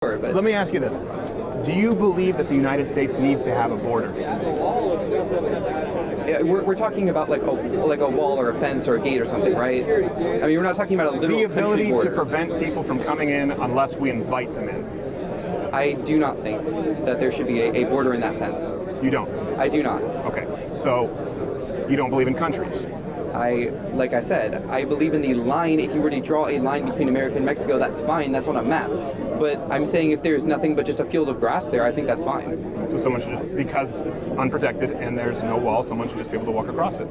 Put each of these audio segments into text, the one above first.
But Let me ask you this. Do you believe that the United States needs to have a border? we're talking about like a wall or a fence or a gate or something, right? I mean, we're not talking about a literal The ability country border. to prevent people from coming in unless we invite them in. I do not think that there should be a border in that sense. You don't? I do not. Okay. So you don't believe in countries? Like I said, I believe in the line. If you were to draw a line between America and Mexico, that's fine. That's on a map. But I'm saying if there's nothing but just a field of grass there, I think that's fine. So someone should just, because it's unprotected and there's no wall, someone should just be able to walk across it.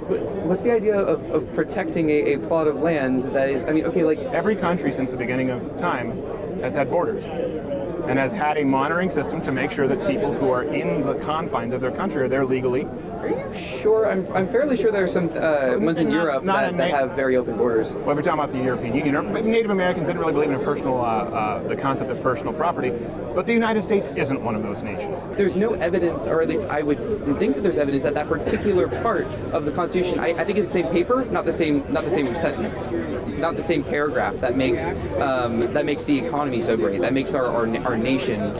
But what's the idea of protecting a plot of land that is, I mean, okay, like... Every country since the beginning of time has had borders and has had a monitoring system to make sure that people who are in the confines of their country are there legally. Are you sure? I'm fairly sure there are some ones in Europe that have very open borders. Well, we're talking about the European Union. Native Americans didn't really believe in the concept of personal property, but the United States isn't one of those nations. There's no evidence, or at least I would think that there's evidence that that particular part of the Constitution, I think it's the same paper, not the same sentence, not the same paragraph that makes the economy so great, that makes our nation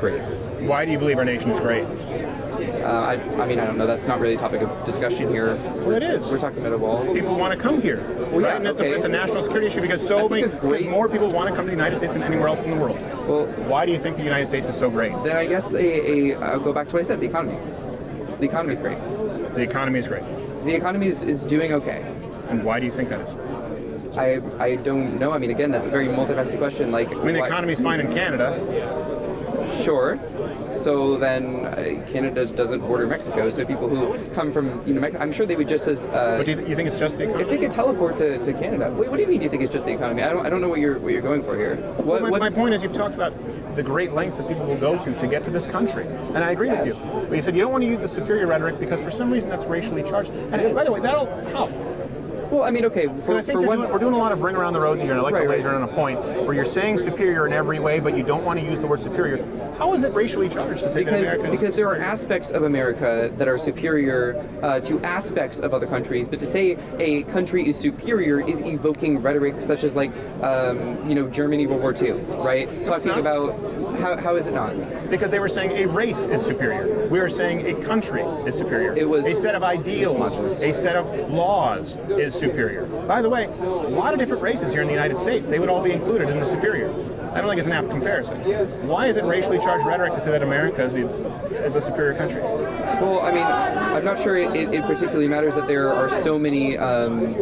great. Why do you believe our nation is great? I mean, I don't know. That's not really a topic of discussion here. Well, it is. We're talking about a wall. People want to come here, well, right? Yeah, And okay. it's a national security issue because because more people want to come to the United States than anywhere else in the world. Well, why do you think the United States is so great? Then I guess I'll go back to what I said. The economy. The economy is great. The economy is great. The economy is doing okay. And why do you think that is? I don't know. I mean, again, that's a very multifaceted question. Like, I mean, the economy's fine in Canada. Sure. So then Canada doesn't border Mexico. So people who come from Mexico, I'm sure they would just as. But you think it's just the economy? If they could teleport to Canada, wait, what do you mean? Do you think it's just the economy? I don't know what you're going for here. My point is, you've talked about the great lengths that people will go to get to this country, and I agree with you. But you said you don't want to use the superior rhetoric because for some reason that's racially charged. And by the way, that'll help. Well, I mean, okay. I think we're doing a lot of ring around the rosy here, and I like to laser in on a point where you're saying superior in every way, but you don't want to use the word superior. How is it racially charged to say that America is because there are aspects of America that are superior to aspects of other countries, but to say a country is superior is evoking rhetoric such as like, Germany World War II, right? Talking about how is it not? Because they were saying a race is superior. We are saying a country is superior. It was a set of ideals, a set of laws is superior. By the way, a lot of different races here in the United States, they would all be included in the superior. I don't think it's an apt comparison. Why is it racially charged rhetoric to say that America is a superior country? Well, I mean, I'm not sure it particularly matters that there are so many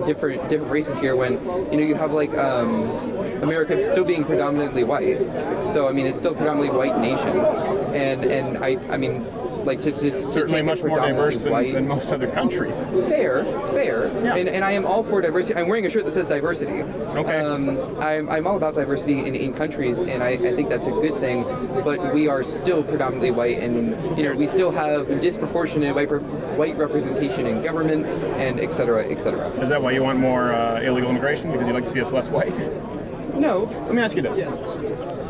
different races here when, you have like America still being predominantly white. So, I mean, it's still a predominantly white nation. And I mean, like to certainly take much more diverse than most other countries. Fair. Yeah. And I am all for diversity. I'm wearing a shirt that says diversity. Okay. I'm all about diversity in countries, and I think that's a good thing. But we are still predominantly white, and we still have disproportionate white representation in government, and et cetera, et cetera. Is that why you want more illegal immigration? Because you'd like to see us less white? No. Let me ask you this. Yeah.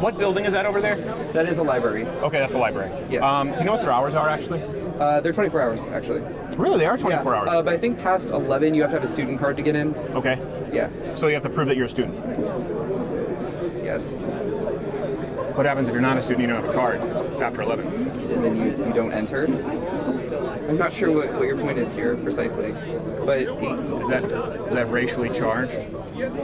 What building is that over there? That is a library. Okay, that's a library. Yes. Do you know what their hours are, actually? They're 24 hours, actually. Really? They are 24 hours? But I think past 11, you have to have a student card to get in. Okay. Yeah. So you have to prove that you're a student? Yes. What happens if you're not a student, you don't have a card after 11? And then you don't enter. I'm not sure what your point is here precisely, but Is that racially charged?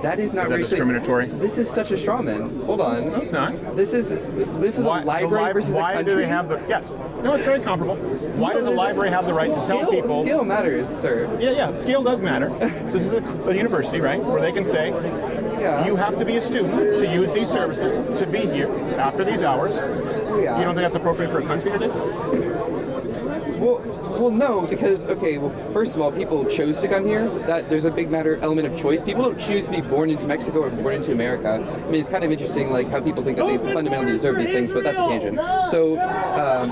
that is not Is that racially discriminatory? This is such a straw man. Hold on. No, it's not. This is Why, a library versus a country. Why do they have the... Yes. No, it's very comparable. Why does a library have the right to tell people... Scale matters, sir. Yeah, scale does matter. So this is a university, right, where they can say, you have to be a student to use these services, to be here after these hours. Yeah. You don't think that's appropriate for a country to do? Well, no, because first of all, people chose to come here. That there's a big element of choice. People don't choose to be born into Mexico or born into America. I mean, it's kind of interesting, like how people think that they fundamentally deserve these things, but that's a tangent. So,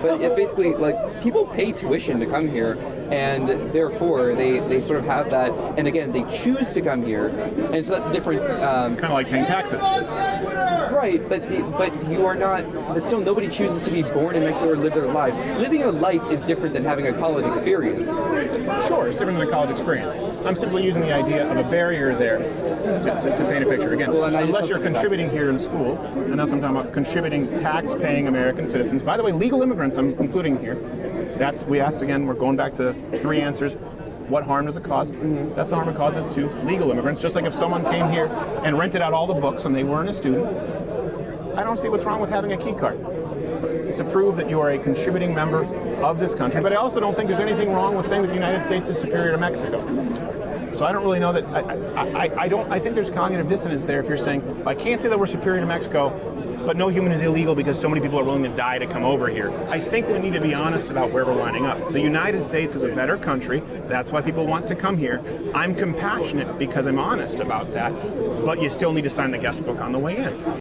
but it's basically like people pay tuition to come here. and therefore they sort of have that. And again, they choose to come here, and so that's the difference. Kind of like paying taxes. Right, but you are not. But still, nobody chooses to be born in Mexico or live their lives. Living a life is different than having a college experience. Sure, it's different than a college experience. I'm simply using the idea of a barrier there to paint a picture. Again, unless you're contributing here in school, and that's what I'm talking about, contributing tax-paying American citizens. By the way, legal immigrants I'm including here. We asked again, we're going back to 3 answers. What harm does it cause? That's the harm it causes to legal immigrants. Just like if someone came here and rented out all the books and they weren't a student, I don't see what's wrong with having a key card to prove that you are a contributing member of this country. But I also don't think there's anything wrong with saying that the United States is superior to Mexico. So I don't really know that. I think there's cognitive dissonance there if you're saying, I can't say that we're superior to Mexico, but no human is illegal because so many people are willing to die to come over here. I think we need to be honest about where we're lining up. The United States is a better country. That's why people want to come here. I'm compassionate because I'm honest about that, but you still need to sign the guest book on the way in.